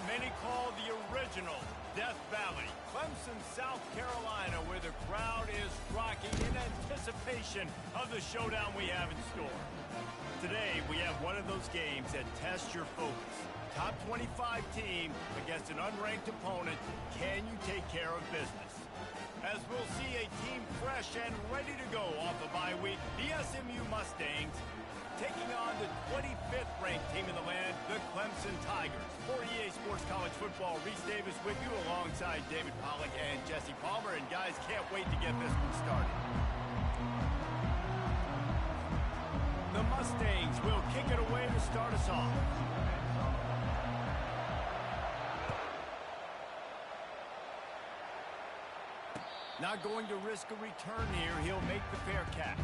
many call the original Death Valley, Clemson, South Carolina, where the crowd is rocking in anticipation of the showdown we have in store. Today, we have one of those games that tests your focus. Top 25 team against an unranked opponent. Can you take care of business? As we'll see a team fresh and ready to go off a bye week, the SMU Mustangs taking on the 25th ranked team in the land, the Clemson Tigers. For EA Sports College Football, Reese Davis with you alongside David Pollack and Jesse Palmer. And guys, can't wait to get this one started. The Mustangs will kick it away to start us off. Not going to risk a return here. He'll make the fair catch.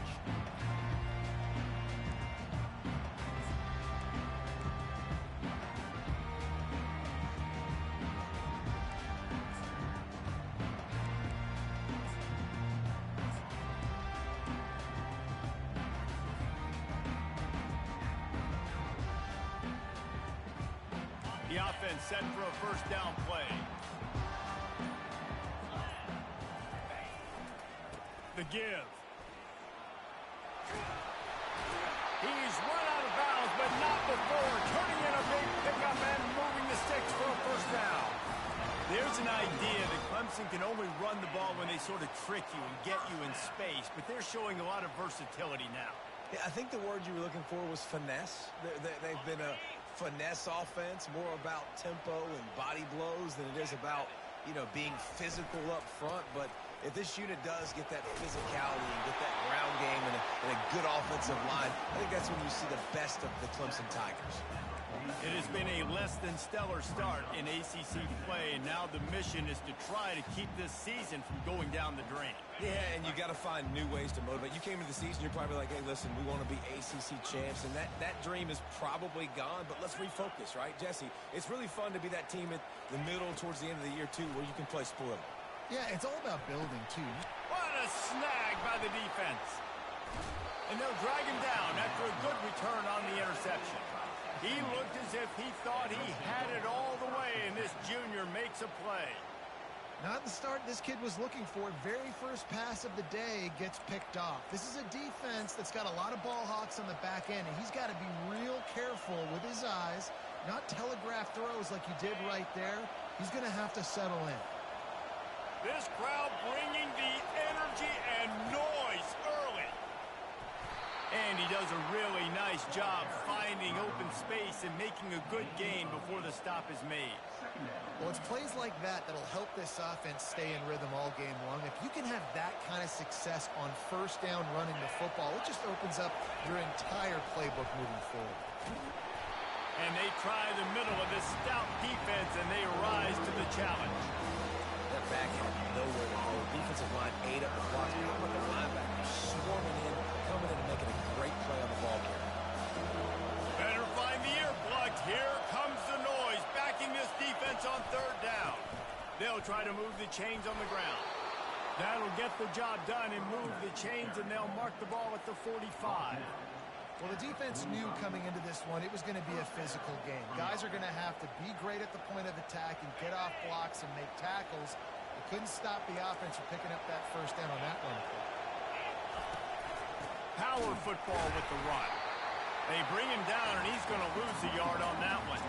The offense set for a first down play. The give. He's run out of bounds, but not before turning in a big pickup and moving the sticks for a first down. There's an idea that Clemson can only run the ball when they sort of trick you and get you in space, but they're showing a lot of versatility now. Yeah, I think the word you were looking for was finesse. They've been a finesse offense, more about tempo and body blows than it is about, being physical up front. But if this unit does get that physicality and get that ground game and a good offensive line, I think that's when you see the best of the Clemson Tigers. It has been a less than stellar start in ACC play, and now the mission is to try to keep this season from going down the drain. Yeah, and you got to find new ways to motivate. You came into the season, you're probably like, hey, listen, we want to be ACC champs, and that dream is probably gone, but let's refocus, right, Jesse? It's really fun to be that team at the middle towards the end of the year, too, where you can play spoiler. Yeah, it's all about building, too. What a snag by the defense. And they'll drag him down after a good return on the interception. He looked as if he thought he had it all the way, and this junior makes a play. Not the start this kid was looking for. Very first pass of the day gets picked off. This is a defense that's got a lot of ball hawks on the back end, and he's got to be real careful with his eyes, not telegraph throws like he did right there. He's going to have to settle in. This crowd bringing the energy and noise early. And he does a really nice job finding open space and making a good gain before the stop is made. Well, it's plays like that that'll help this offense stay in rhythm all game long. If you can have that kind of success on first down running the football, it just opens up your entire playbook moving forward. And they try the middle of this stout defense, and they rise to the challenge. That back had nowhere to go. Defensive line ate up the blocks. How about the linebacker swarming in, coming in and making a great play on the ball carrier? Better find the earplugs. Here comes the noise, backing this defense on third down. They'll try to move the chains on the ground. That'll get the job done and move the chains, and they'll mark the ball at the 45. Well, the defense knew coming into this one it was going to be a physical game. Guys are going to have to be great at the point of attack and get off blocks and make tackles. They couldn't stop the offense from picking up that first down on that one. Power football with the run. They bring him down, and he's going to lose a yard on that one.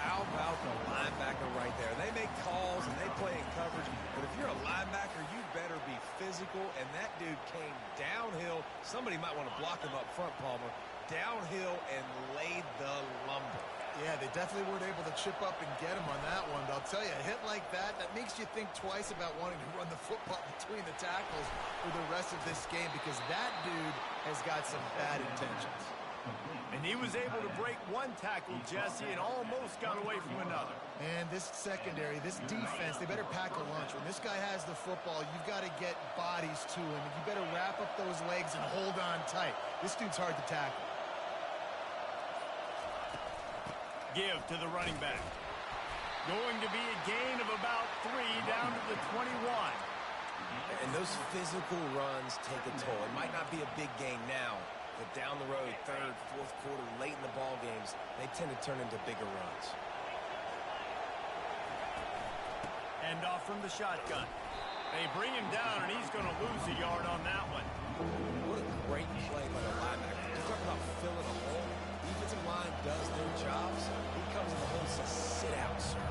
How about the linebacker right there? They make calls and they play in coverage, but if you're a linebacker, you better be physical, and that dude came downhill. Somebody might want to block him up front, Palmer. Downhill and laid the lumber. Yeah, they definitely weren't able to chip up and get him on that one, but I'll tell you, a hit like that makes you think twice about wanting to run the football between the tackles for the rest of this game, because that dude has got some bad intentions. And he was able to break one tackle, Jesse, and almost got away from another. And this secondary, this defense, they better pack a lunch. When this guy has the football, you've got to get bodies to him. You better wrap up those legs and hold on tight. This dude's hard to tackle. Give to the running back. Going to be a gain of about 3 down to the 21. And those physical runs take a toll. It might not be a big gain now, but down the road, third, fourth quarter, late in the ball games, they tend to turn into bigger runs. And off from the shotgun. They bring him down, and he's going to lose a yard on that one. What a great play by the linebacker. You talk about filling a hole. Defensive line does their jobs. He comes in the hole and says, sit out, sir.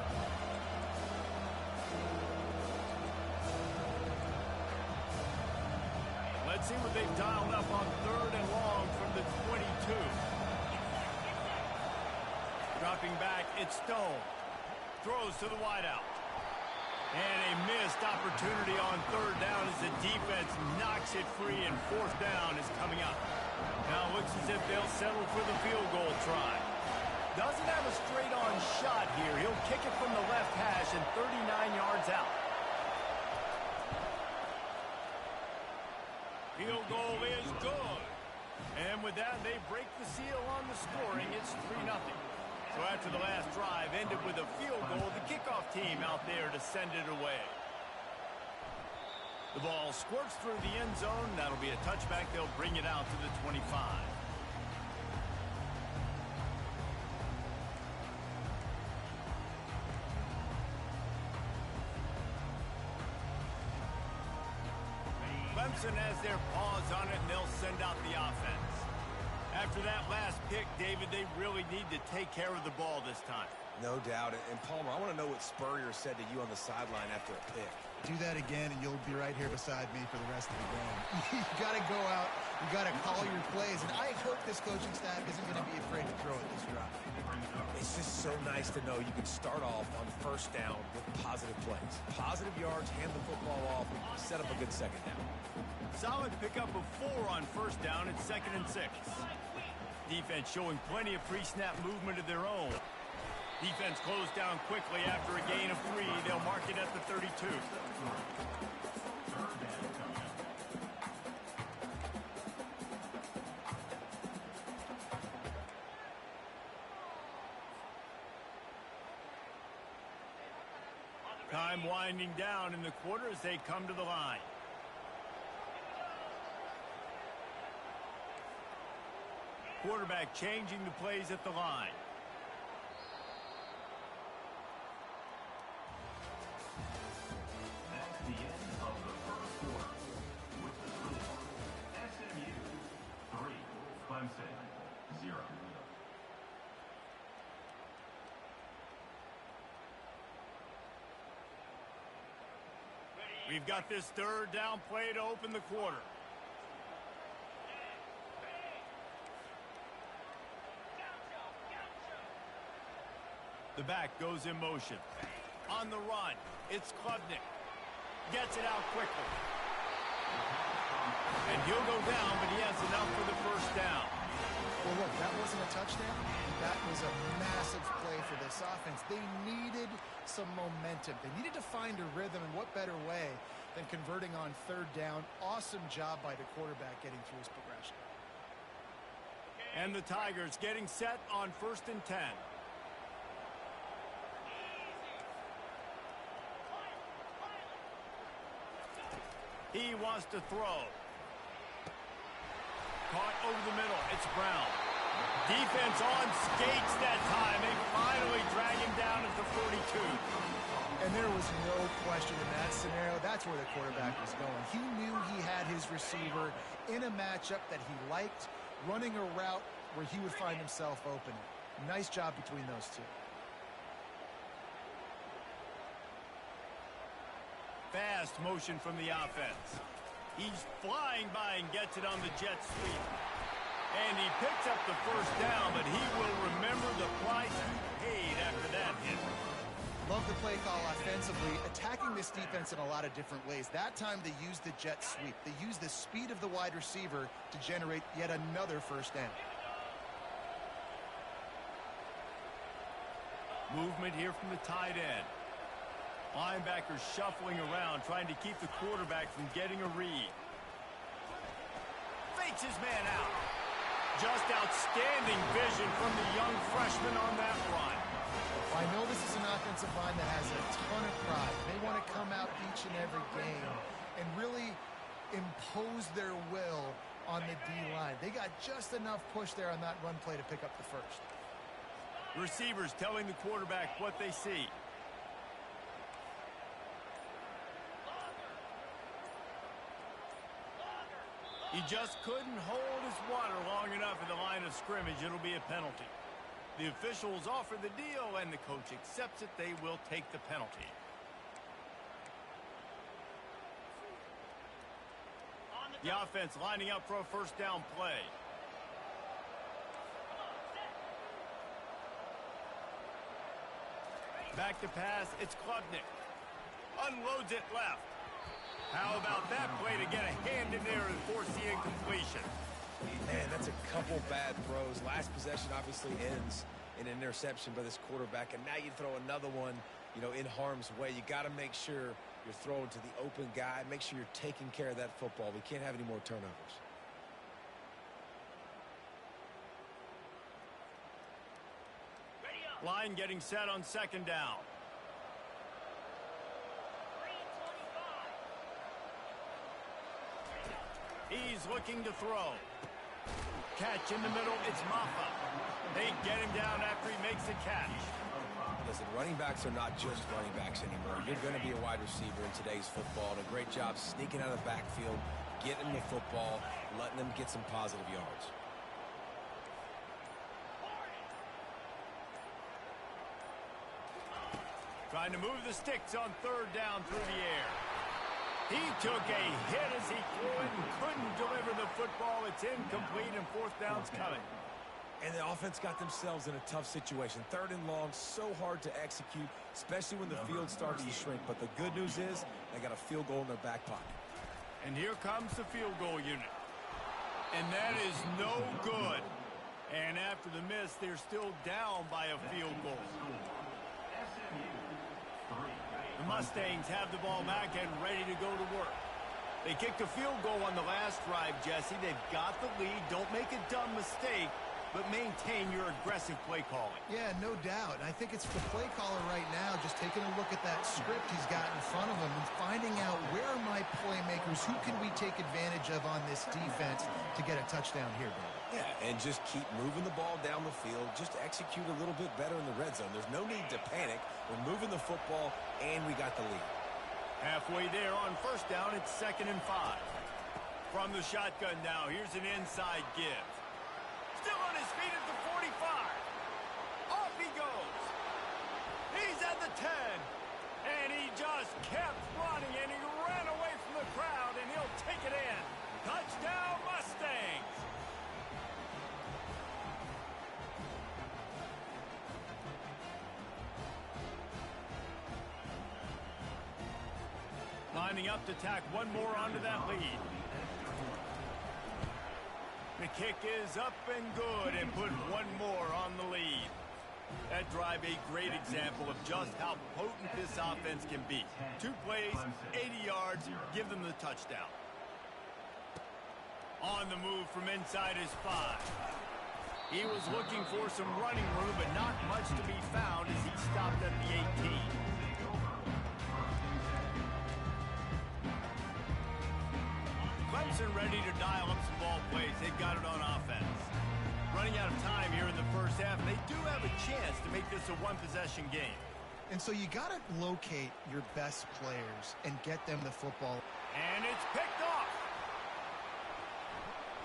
Let's see what they've dialed up on 3rd and long from the 22. Dropping back, it's Stone. Throws to the wideout. And a missed opportunity on 3rd down as the defense knocks it free, and 4th down is coming up. Now it looks as if they'll settle for the field goal try. Doesn't have a straight-on shot here. He'll kick it from the left hash and 39 yards out. Field goal is good. And with that, they break the seal on the scoring. It's 3-0. So after the last drive ended with a field goal, the kickoff team out there to send it away. The ball squirts through the end zone. That'll be a touchback. They'll bring it out to the 25. Clemson has their paws on it, and they'll send out the offense. After that last pick, David, they really need to take care of the ball this time. No doubt. And Palmer, I want to know what Spurrier said to you on the sideline after a pick. Do that again, and you'll be right here beside me for the rest of the game. You got to go out. You got to call your plays. And I hope this coaching staff isn't going to be afraid to throw at this drive. It's just so nice to know you can start off on 1st down with positive plays. Positive yards, hand the football off, set up a good 2nd down. Solid pickup of 4 on 1st down and 2nd and 6. Defense showing plenty of pre-snap movement of their own. Defense closed down quickly after a gain of 3. They'll mark it at the 32. Time winding down in the quarter as they come to the line. Quarterback changing the plays at the line. That's the end of the 1st quarter. With the score, SMU 3, Clemson 0. We've got this 3rd down play to open the quarter. The back goes in motion. On the run, it's Klubnik. Gets it out quickly. And he'll go down, but he has enough for the 1st down. Well, look, that wasn't a touchdown. That was a massive play for this offense. They needed some momentum. They needed to find a rhythm, and what better way than converting on 3rd down. Awesome job by the quarterback getting through his progression. And the Tigers getting set on 1st and 10. He wants to throw. Caught over the middle. It's Brown. Defense on skates that time. They finally drag him down at the 42. And there was no question in that scenario. That's where the quarterback was going. He knew he had his receiver in a matchup that he liked, running a route where he would find himself open. Nice job between those two. Fast motion from the offense. He's flying by and gets it on the jet sweep. And he picks up the 1st down, but he will remember the price he paid after that hit. Love the play call offensively, attacking this defense in a lot of different ways. That time they used the jet sweep. They used the speed of the wide receiver to generate yet another 1st down. Movement here from the tight end. Linebackers shuffling around, trying to keep the quarterback from getting a read. Fakes his man out. Just outstanding vision from the young freshman on that run. I know this is an offensive line that has a ton of pride. They want to come out each and every game and really impose their will on the D-line. They got just enough push there on that run play to pick up the 1st. Receivers telling the quarterback what they see. He just couldn't hold his water long enough at the line of scrimmage. It'll be a penalty. The officials offer the deal, and the coach accepts it. They will take the penalty. The offense lining up for a first down play. Back to pass, it's Klubnik. Unloads it left. How about that play to get a hand in there and force the incompletion? Man, that's a couple bad throws. Last possession obviously ends in an interception by this quarterback, and now you throw another one, in harm's way. You got to make sure you're throwing to the open guy. Make sure you're taking care of that football. We can't have any more turnovers. Line getting set on second down. He's looking to throw. Catch in the middle, it's Maffa. They get him down after he makes the catch. Listen, running backs are not just running backs anymore. You're going to be a wide receiver in today's football. And a great job sneaking out of the backfield, getting the football, letting them get some positive yards. Trying to move the sticks on third down through the air. He took a hit as he threw it and couldn't deliver the football. It's incomplete, and fourth down's coming. And the offense got themselves in a tough situation. Third and long, so hard to execute, especially when the field starts to shrink. But the good news is they got a field goal in their back pocket. And here comes the field goal unit. And that is no good. And after the miss, they're still down by a field goal. The Mustangs have the ball back and ready to go to work. They kicked a field goal on the last drive, Jesse. They've got the lead. Don't make a dumb mistake, but maintain your aggressive play calling. Yeah, no doubt. I think it's the play caller right now just taking a look at that script he's got in front of him and finding out where are my playmakers, who can we take advantage of on this defense to get a touchdown here, David. Yeah, and just keep moving the ball down the field. Just execute a little bit better in the red zone. There's no need to panic. We're moving the football, and we got the lead. Halfway there on first down, it's 2nd and 5. From the shotgun now, here's an inside give. Still on his feet at the 45. Off he goes. He's at the 10. And he just kept running, and he ran away from the crowd, and he'll take it in. Touchdown, Mustangs. Lining up to tack one more onto that lead. The kick is up and good and put one more on the lead. That drive a great example of just how potent this offense can be. 2 plays, 80 yards, give them the touchdown. On the move from inside his 5. He was looking for some running room, but not much to be found as he stopped at the 18. Clemson ready to dial up some ball plays. They've got it on offense. Running out of time here in the first half, and they do have a chance to make this a one-possession game. And so you got to locate your best players and get them the football. And it's picked off.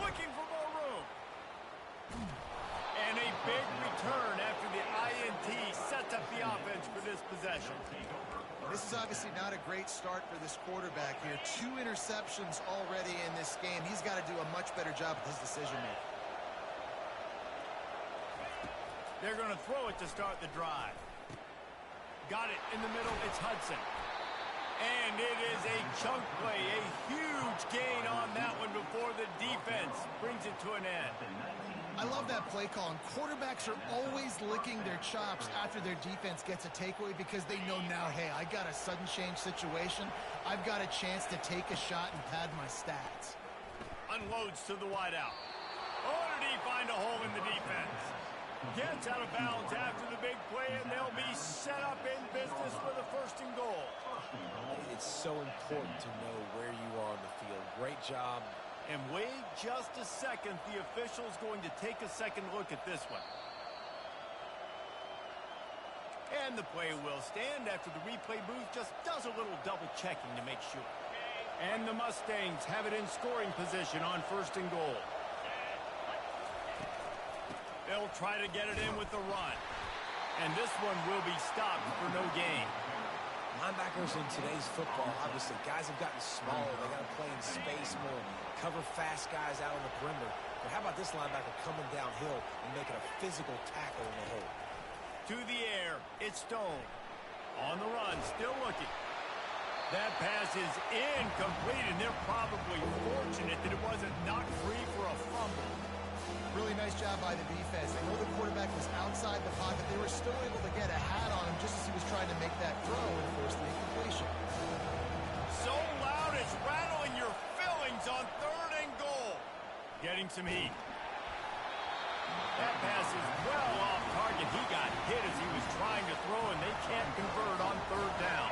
Looking for more room. And a big return after the INT sets up the offense for this possession. This is obviously not a great start for this quarterback here. 2 interceptions already in this game. He's got to do a much better job with his decision-making. They're going to throw it to start the drive. Got it in the middle. It's Hudson. And it is a chunk play. A huge gain on that one before the defense brings it to an end. I love that play call. And quarterbacks are always licking their chops after their defense gets a takeaway because they know now, hey, I got a sudden change situation. I've got a chance to take a shot and pad my stats. Unloads to the wideout. Oh, did he find a hole in the defense? Gets out of bounds after the big play, and they'll be set up in business for the 1st and goal. It's so important to know where you are on the field. Great job. And wait just a second. The official's going to take a second look at this one. And the play will stand after the replay booth just does a little double checking to make sure. And the Mustangs have it in scoring position on 1st and goal. They'll try to get it in with the run. And this one will be stopped for no gain. Linebackers in today's football, obviously, guys have gotten smaller. They got to play in space more, cover fast guys out on the perimeter. But how about this linebacker coming downhill and making a physical tackle in the hole? To the air, it's Stone. On the run, still looking. That pass is incomplete, and they're probably fortunate that it wasn't knocked free for a fumble. Really nice job by the defense. They know the quarterback was outside the pocket. They were still able to get a hat on him just as he was trying to make that throw and force the incompletion. So loud it's rattling your fillings on 3rd and goal. Getting some heat. That pass is well off target. He got hit as he was trying to throw, and they can't convert on 3rd down.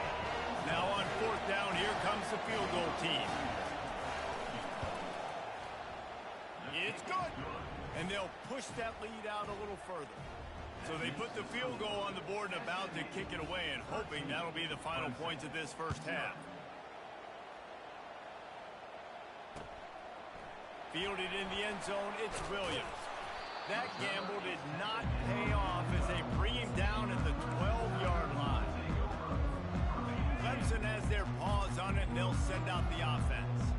Now on 4th down, here comes the field goal team. It's good. And they'll push that lead out a little further. So they put the field goal on the board and about to kick it away, and hoping that'll be the final points of this first half. Fielded in the end zone, it's Williams. That gamble did not pay off as they bring him down at the 12-yard line. Clemson has their paws on it, and they'll send out the offense.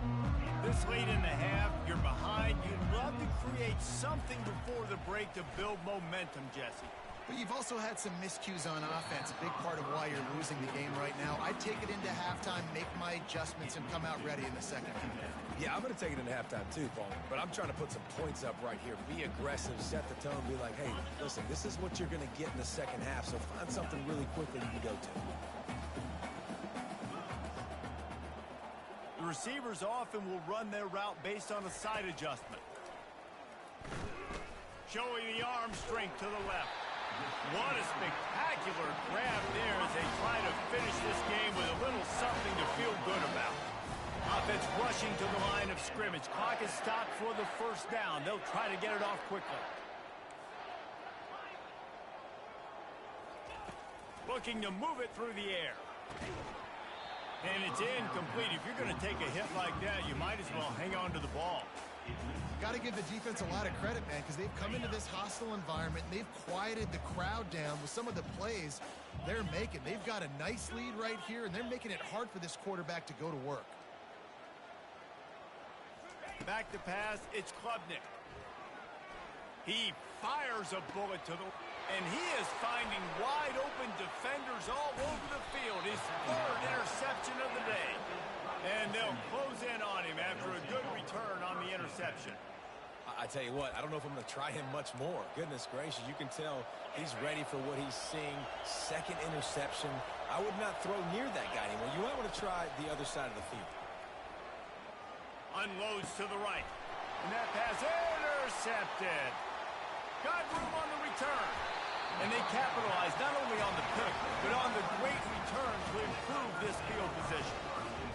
This late in the half, you're behind. You'd love to create something before the break to build momentum, Jesse. But you've also had some miscues on offense, a big part of why you're losing the game right now. I'd take it into halftime, make my adjustments, and come out ready in the second half. Yeah, I'm going to take it into halftime too, Paul. But I'm trying to put some points up right here. Be aggressive, set the tone, be like, hey, listen, this is what you're going to get in the second half, so find something really quickly you can go to. The receivers often will run their route based on a side adjustment. Showing the arm strength to the left. What a spectacular grab there as they try to finish this game with a little something to feel good about. Offense rushing to the line of scrimmage. Clock is stopped for the 1st down. They'll try to get it off quickly. Looking to move it through the air. And it's incomplete. If you're going to take a hit like that, you might as well hang on to the ball. Got to give the defense a lot of credit, man, because they've come into this hostile environment, and they've quieted the crowd down with some of the plays they're making. They've got a nice lead right here, and they're making it hard for this quarterback to go to work. Back to pass, it's Klubnik. He fires a bullet to the... And he is finding wide-open defenders all over the field. His 3rd interception of the day. And they'll close in on him after a good return on the interception. I tell you what, I don't know if I'm going to try him much more. Goodness gracious, you can tell he's ready for what he's seeing. 2nd interception. I would not throw near that guy anymore. You might want to try the other side of the field. Unloads to the right. And that pass intercepted. Got room on the return. And they capitalize not only on the pick, but on the great return to improve this field position.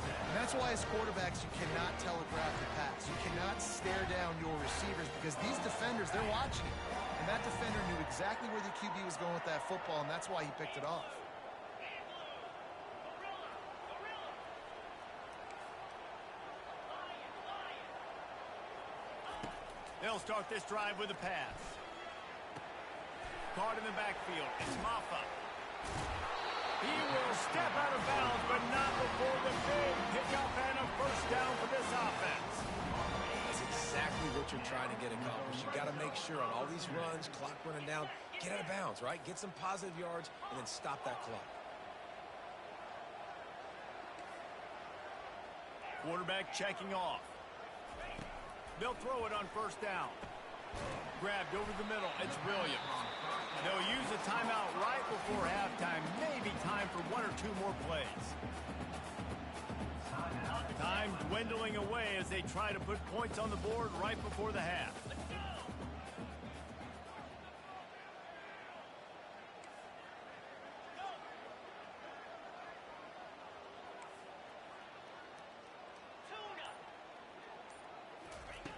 And that's why as quarterbacks, you cannot telegraph the pass. You cannot stare down your receivers because these defenders, they're watching it. And that defender knew exactly where the QB was going with that football, and that's why he picked it off. They'll start this drive with a pass. Caught in the backfield. It's Maffa. He will step out of bounds, but not before the big pickup and a 1st down for this offense. That's exactly what you're trying to get accomplished. You got to make sure on all these runs, clock running down, get out of bounds, right? Get some positive yards, and then stop that clock. Quarterback checking off. They'll throw it on 1st down. Grabbed over the middle. It's Williams. They'll use a timeout right before halftime. Maybe time for 1 or 2 more plays. Time dwindling away as they try to put points on the board right before the half.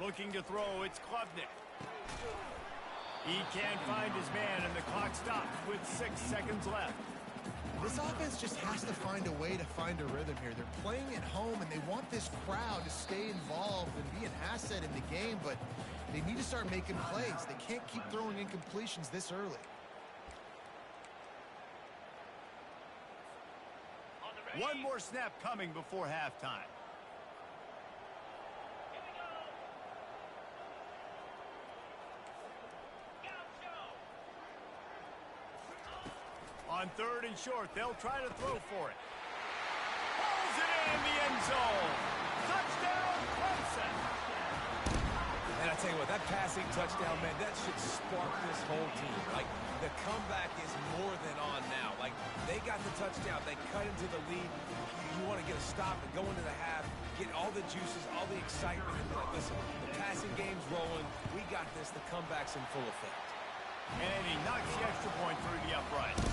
Looking to throw, it's Klubnik. He can't find his man, and the clock stops with 6 seconds left. This offense just has to find a way to find a rhythm here. They're playing at home, and they want this crowd to stay involved and be an asset in the game, but they need to start making plays. They can't keep throwing incompletions this early. One more snap coming before halftime. On 3rd and short, they'll try to throw for it. Pulls it in the end zone. Touchdown, Clemson. And I tell you what, that passing touchdown, man, that should spark this whole team. Like, the comeback is more than on now. Like, they got the touchdown. They cut into the lead. You want to get a stop and go into the half, get all the juices, all the excitement, and be like, listen, the passing game's rolling. We got this. The comeback's in full effect. And he knocks the extra point through the uprights.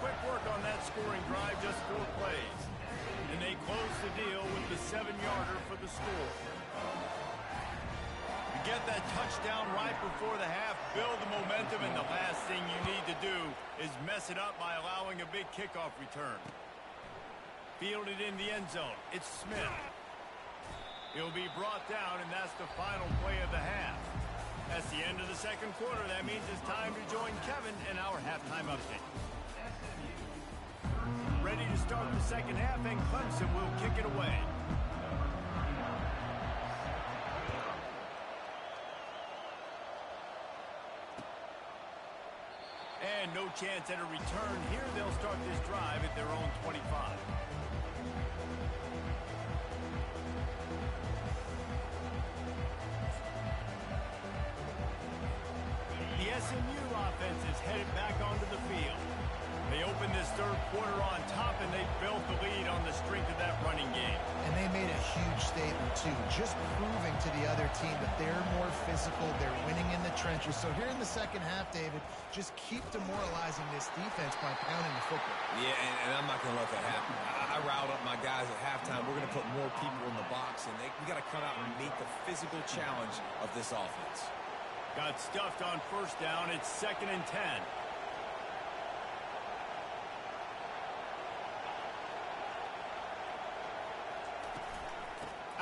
Quick work on that scoring drive, just 4 plays. And they close the deal with the 7-yarder for the score. You get that touchdown right before the half, build the momentum, and the last thing you need to do is mess it up by allowing a big kickoff return. Fielded in the end zone. It's Smith. He'll be brought down, and that's the final play of the half. That's the end of the second quarter. That means it's time to join Kevin in our halftime update. Ready to start the second half, and Clemson will kick it away. And no chance at a return here. They'll start this drive at their own 25. The SMU offense is headed back onto the field. They opened this third quarter on top, and they built the lead on the strength of that running game. And they made a huge statement, too, just proving to the other team that they're more physical, they're winning in the trenches. So here in the second half, David, just keep demoralizing this defense by pounding the football. Yeah, and I'm not going to let that happen. I riled up my guys at halftime. We're going to put more people in the box, and we got to come out and meet the physical challenge of this offense. Got stuffed on first down. It's 2nd and 10.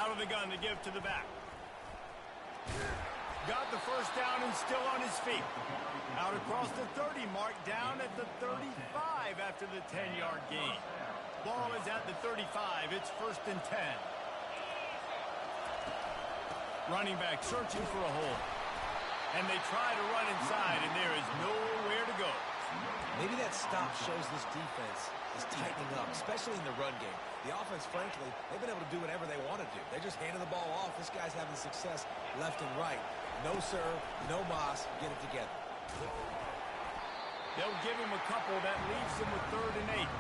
Out of the gun to give to the back. Got the first down and still on his feet. Out across the 30 mark, down at the 35 after the 10-yard gain. Ball is at the 35. It's 1st and 10. Running back searching for a hole. And they try to run inside, and there is nowhere to go. Maybe that stop shows this defense is tightening up, especially in the run game. The offense, frankly, they've been able to do whatever they want to do. They're just handing the ball off. This guy's having success left and right. No serve, no moss. Get it together. They'll give him a couple. That leaves them with 3rd and 8.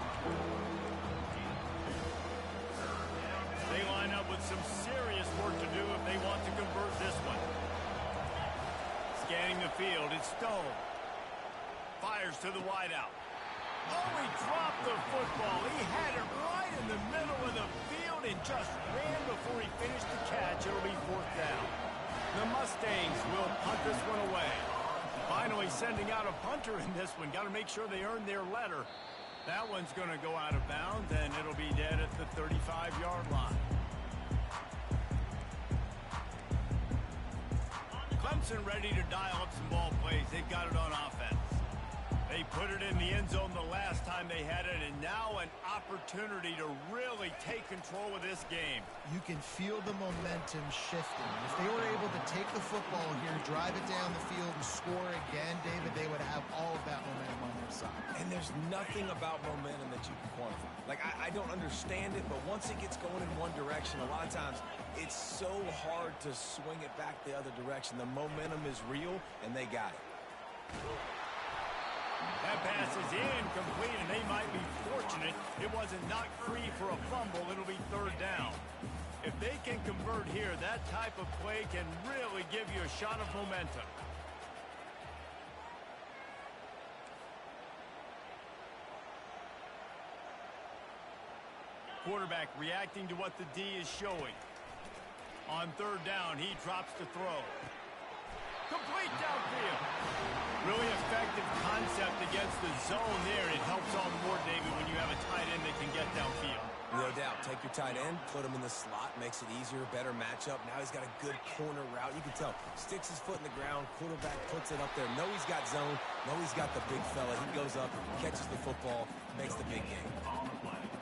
They line up with some serious work to do if they want to convert this one. Scanning the field, it's Stone. Fires to the wideout. Oh, he dropped the football. He had it right in the middle of the field and just ran before he finished the catch. It'll be 4th down. The Mustangs will punt this one away. Finally sending out a punter in this one. Got to make sure they earn their letter. That one's going to go out of bounds, and it'll be dead at the 35-yard line. Clemson ready to dial up some ball plays. They've got it on offense. They put it in the end zone the last time they had it, and now an opportunity to really take control of this game. You can feel the momentum shifting. If they were able to take the football here, drive it down the field, and score again, David, they would have all of that momentum on their side. And there's nothing about momentum that you can quantify. Like, I don't understand it, but once it gets going in one direction, a lot of times it's so hard to swing it back the other direction. The momentum is real, and they got it. That pass is incomplete, and they might be fortunate it wasn't knocked free for a fumble. It'll be 3rd down. If they can convert here, that type of play can really give you a shot of momentum. Quarterback reacting to what the D is showing. On 3rd down, he drops to throw. Complete downfield. Really effective concept against the zone there. It helps all the more, David, when you have a tight end that can get downfield. No doubt. Take your tight end, put him in the slot, makes it easier, better matchup. Now he's got a good corner route. You can tell. Sticks his foot in the ground, quarterback puts it up there. Know he's got zone, know he's got the big fella. He goes up, catches the football, makes the big game.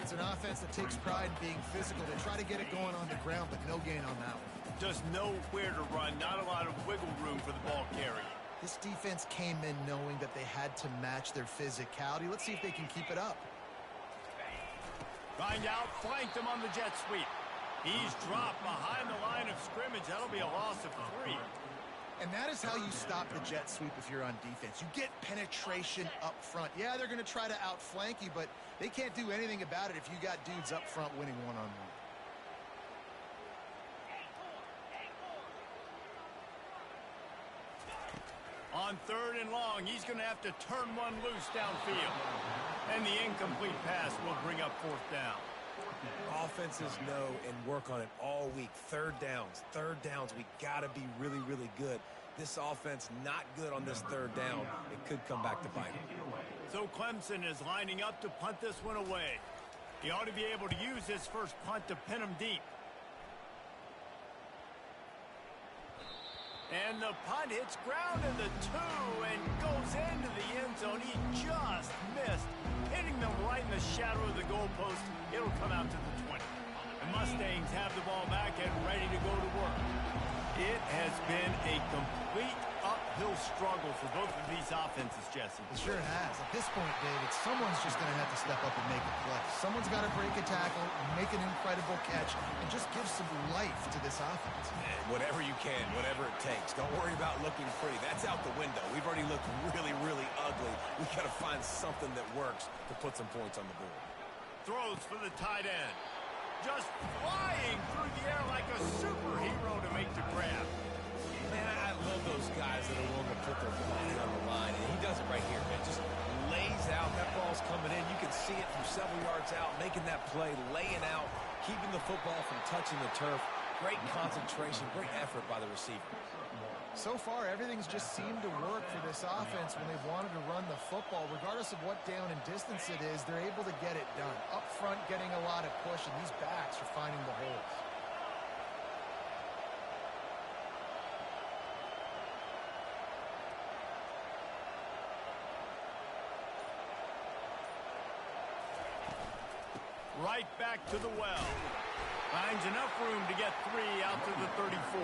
It's an offense that takes pride in being physical. They try to get it going on the ground, but no gain on that one. Just nowhere to run, not a lot of wiggle room for the ball carrier. This defense came in knowing that they had to match their physicality. Let's see if they can keep it up. Find out, flanked him on the jet sweep. He's dropped behind the line of scrimmage. That'll be a loss of 3. And that is how you stop the jet sweep if you're on defense. You get penetration up front. Yeah, they're going to try to outflank you, but they can't do anything about it if you got dudes up front winning one-on-one. On 3rd and long, he's going to have to turn one loose downfield. And the incomplete pass will bring up 4th down. Offenses know and work on it all week. Third downs, we got to be really, really good. This offense not good on this 3rd down. It could come back to bite him. So Clemson is lining up to punt this one away. He ought to be able to use his first punt to pin him deep. And the punt hits ground in the 2 and goes into the end zone. He just missed, hitting them right in the shadow of the goalpost. It'll come out to the 20. The Mustangs have the ball back and ready to go to work. It has been a complete uphill struggle for both of these offenses, Jesse. It sure has. At this point, David, someone's just going to have to step up and make a play. Someone's got to break a tackle, make an incredible catch, and just give some life to this offense. Whatever you can, whatever it takes. Don't worry about looking pretty. That's out the window. We've already looked really, really ugly. We got to find something that works to put some points on the board. Throws for the tight end. Just flying through the air like a superhero to make the grab. Man, I love those guys that are willing to put their body on the line. And he does it right here, man. Just lays out. That ball's coming in. You can see it from several yards out, making that play, laying out, keeping the football from touching the turf. Great concentration, great effort by the receiver. So far, everything's just seemed to work for this offense when they've wanted to run the football. Regardless of what down and distance it is, they're able to get it done. Up front, getting a lot of push, and these backs are finding the holes. Right back to the well. Finds enough room to get 3 out to the 34.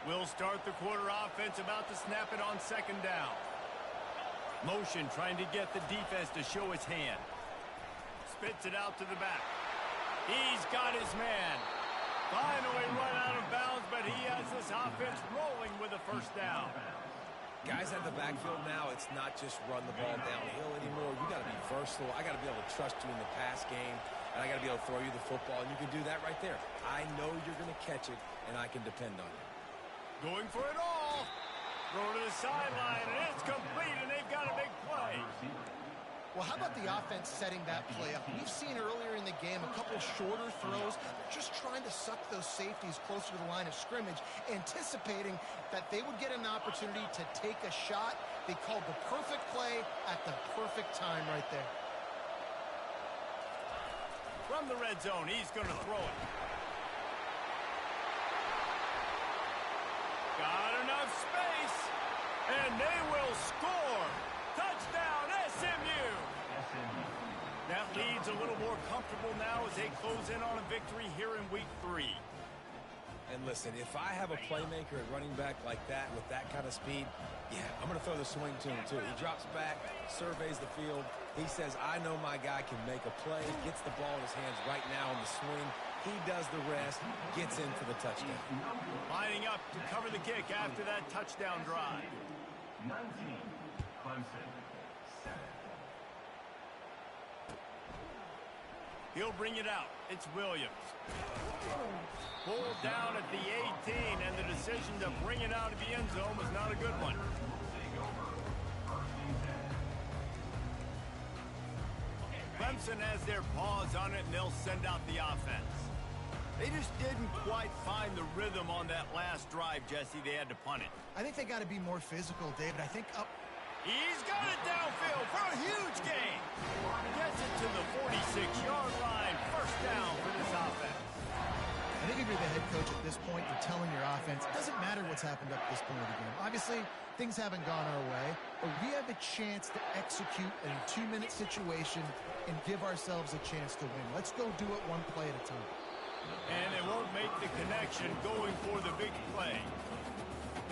We'll start the quarter offense, about to snap it on 2nd down. Motion trying to get the defense to show his hand. Spits it out to the back. He's got his man. Finally run out of bounds, but he has this offense rolling with a 1st down. Guys at the backfield now, it's not just run the ball downhill anymore. You got to be versatile. I got to be able to trust you in the pass game, and I got to be able to throw you the football, and you can do that right there. I know you're going to catch it, and I can depend on you. Going for it all. Throw to the sideline, and it's complete, and they've got a big play. Well, how about the offense setting that play up? We've seen earlier in the game a couple shorter throws. They're just trying to suck those safeties closer to the line of scrimmage, anticipating that they would get an opportunity to take a shot. They called the perfect play at the perfect time right there. From the red zone, he's going to throw it. Got enough space, and they will score. Touchdown, SMU. That lead's a little more comfortable now as they close in on a victory here in week 3. And listen, if I have a playmaker at running back like that with that kind of speed, yeah, I'm going to throw the swing to him too. He drops back, surveys the field. He says, I know my guy can make a play, gets the ball in his hands right now on the swing. He does the rest, gets in for the touchdown. Lining up to cover the kick after that touchdown drive. 19, Clemson, 7. He'll bring it out. It's Williams. Pulled down at the 18, and the decision to bring it out of the end zone was not a good one. Clemson has their paws on it, and they'll send out the offense. They just didn't quite find the rhythm on that last drive, Jesse. They had to punt it. I think they got to be more physical, David. I think up. He's got it downfield for a huge gain. Gets it to the 46-yard line. First down for this offense. I think if you're the head coach at this point, you're telling your offense, it doesn't matter what's happened up to this point of the game. Obviously, things haven't gone our way, but we have a chance to execute in a 2-minute situation and give ourselves a chance to win. Let's go do it one play at a time. And they won't make the connection going for the big play.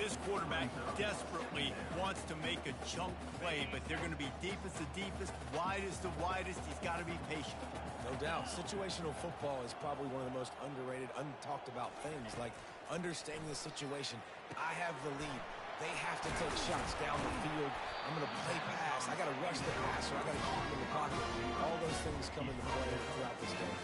This quarterback desperately wants to make a chunk play, but they're going to be deepest to deepest, widest to widest. He's got to be patient. No doubt. Situational football is probably one of the most underrated, untalked about things, like understanding the situation. I have the lead. They have to take shots down the field. I'm going to play pass. I got to rush the passer. I got to keep him in the pocket. All those things come into play throughout this game.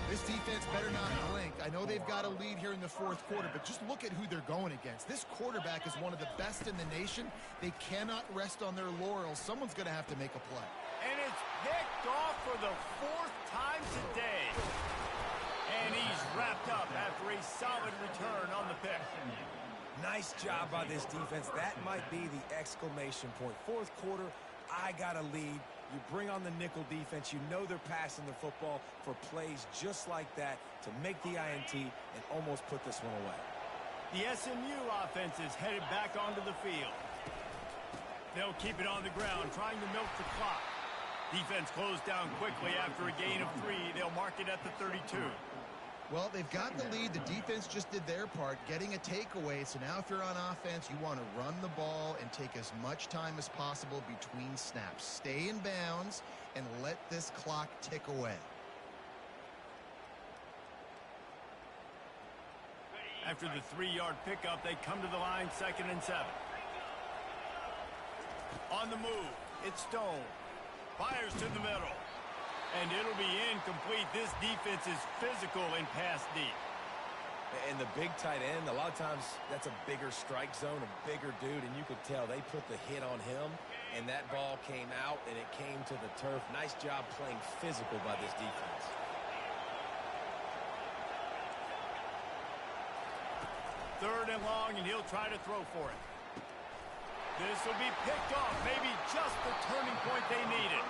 This defense better not blink. I know they've got a lead here in the fourth quarter, but just look at who they're going against. This quarterback is one of the best in the nation. They cannot rest on their laurels. Someone's going to have to make a play. And it's picked off for the 4th time today. And he's wrapped up after a solid return on the pick. Nice job by this defense. That might be the exclamation point. Fourth quarter, I got a lead. You bring on the nickel defense. You know they're passing the football for plays just like that to make the INT and almost put this one away. The SMU offense is headed back onto the field. They'll keep it on the ground, trying to milk the clock. Defense closed down quickly after a gain of 3. They'll mark it at the 32. Well, they've got the lead. The defense just did their part, getting a takeaway. So now if you're on offense, you want to run the ball and take as much time as possible between snaps. Stay in bounds and let this clock tick away. After the 3-yard pickup, they come to the line, 2nd and 7. On the move, it's Stone. Fires to the middle. And it'll be incomplete. This defense is physical and pass deep. And the big tight end, a lot of times that's a bigger strike zone, a bigger dude, and you could tell they put the hit on him, and that ball came out, and it came to the turf. Nice job playing physical by this defense. Third and long, and he'll try to throw for it. This will be picked off. Maybe just the turning point they needed.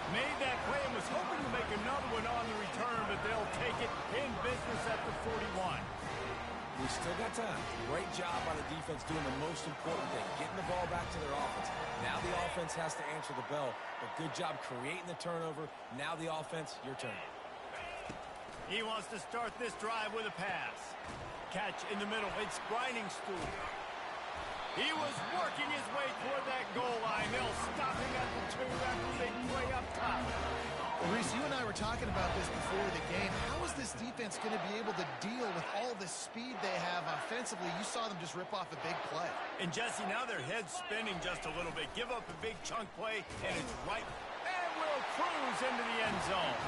Made that play and was hoping to make another one on the return, but they'll take it in business at the 41. We still got time. Great job by the defense doing the most important thing, getting the ball back to their offense. Now the offense has to answer the bell, but good job creating the turnover. Now the offense, your turn. He wants to start this drive with a pass. Catch in the middle. It's Grindingstool. He was working his way toward that goal line. They'll stop him at the 2 after they play up top. Well, Reese, you and I were talking about this before the game. How is this defense going to be able to deal with all the speed they have offensively? You saw them just rip off a big play. And, Jesse, now their head's spinning just a little bit. Give up a big chunk play, and it's right. And will cruise into the end zone.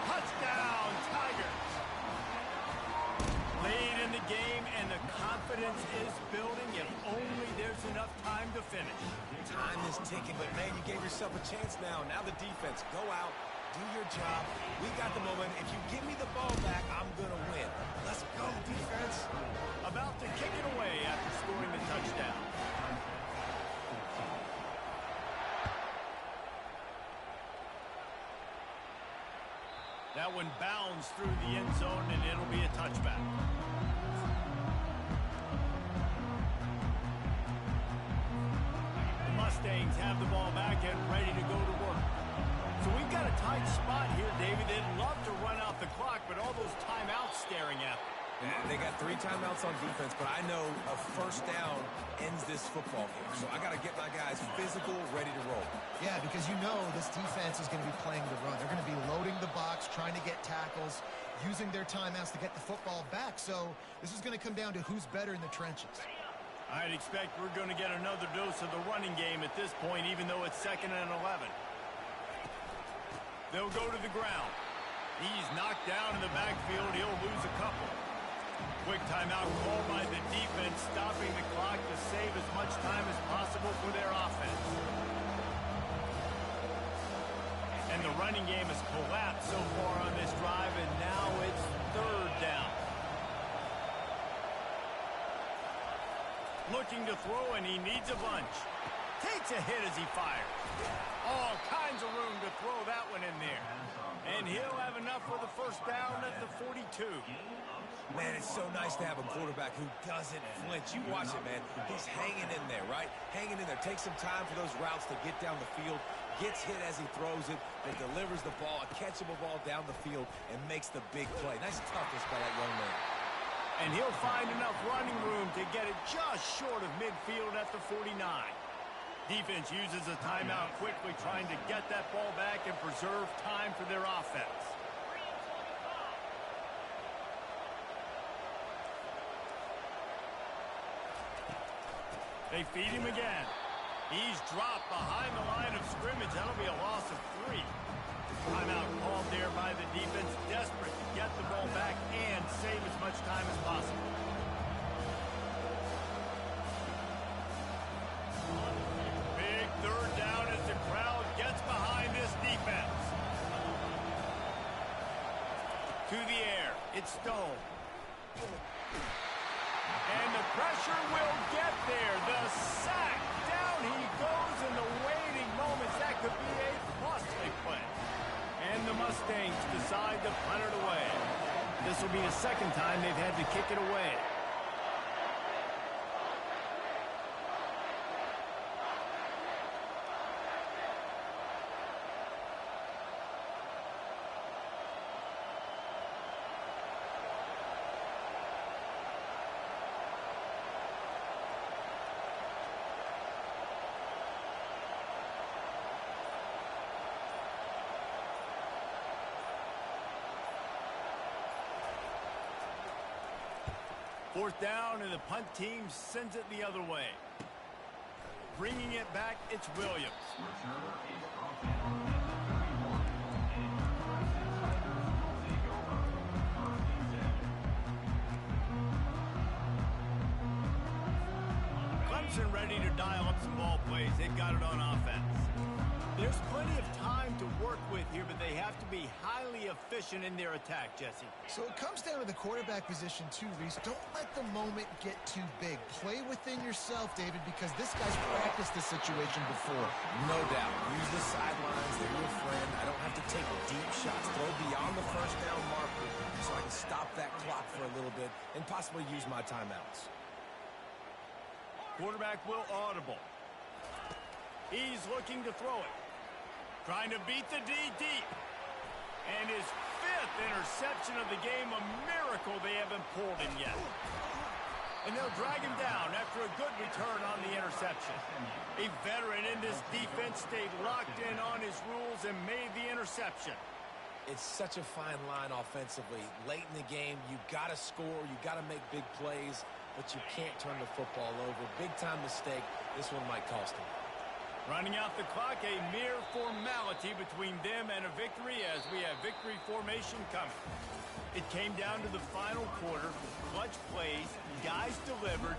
Touchdown, Tigers. Late in the game, and the confidence is building. If only there's enough time to finish. Time is ticking, but, man, you gave yourself a chance now. Now the defense, go out, do your job. We got the moment. If you give me the ball back, I'm going to win. Let's go, defense. About to kick it away after scoring the touchdown. That one bounds through the end zone, and it'll be a touchback. The Mustangs have the ball back and ready to go to work. So we've got a tight spot here, David. They'd love to run out the clock, but all those timeouts staring at them. And they got 3 timeouts on defense, but I know a first down ends this football game. So I got to get my guys physical, ready to roll. Yeah, because you know this defense is going to be playing the run. They're going to be loading the box, trying to get tackles. using their timeouts to get the football back. So this is going to come down to who's better in the trenches. I'd expect we're going to get another dose of the running game at this point, even though it's 2nd and 11. They'll go to the ground. He's knocked down in the backfield. He'll lose a couple. Quick timeout called by the defense, stopping the clock to save as much time as possible for their offense. And the running game has collapsed so far on this drive, and now it's 3rd down. Looking to throw, and he needs a bunch. Takes a hit as he fires. All kinds of room to throw that one in there. And he'll have enough for the 1st down at the 42. Man, it's so nice to have a quarterback who doesn't flinch. You watch it, man. He's hanging in there, right? Hanging in there. Takes some time for those routes to get down the field. Gets hit as he throws it, but delivers the ball, a catchable ball down the field, and makes the big play. Nice toughness by that young man. And he'll find enough running room to get it just short of midfield at the 49. Defense uses a timeout quickly, trying to get that ball back and preserve time for their offense. They feed him again. He's dropped behind the line of scrimmage. That'll be a loss of 3. Timeout called there by the defense, desperate to get the ball back and save as much time as possible. Big 3rd down as the crowd gets behind this defense. To the air, it's Stone. And the pressure will get there. The sack. Down he goes in the waiting moments. That could be a costly play. And the Mustangs decide to punt it away. This will be the 2nd time they've had to kick it away. Fourth down, and the punt team sends it the other way. Bringing it back, it's Williams. Clemson ready to dial up some ball plays. They've got it on offense. There's plenty of time to work with here, but they have to be highly efficient in their attack, Jesse. So it comes down to the quarterback position too, Reese. Don't let the moment get too big. Play within yourself, David, because this guy's practiced this situation before. No doubt. Use the sidelines. They're your friend. I don't have to take deep shots. Throw beyond the 1st down marker so I can stop that clock for a little bit and possibly use my timeouts. Quarterback will audible. He's looking to throw it. Trying to beat the D deep. And his 5th interception of the game, a miracle they haven't pulled him yet. And they'll drag him down after a good return on the interception. A veteran in this defense stayed locked in on his rules and made the interception. It's such a fine line offensively. Late in the game, you got to score, you got to make big plays, but you can't turn the football over. Big-time mistake. This one might cost him. Running out the clock, a mere formality between them and a victory as we have victory formation coming. It came down to the final quarter, clutch plays, guys delivered,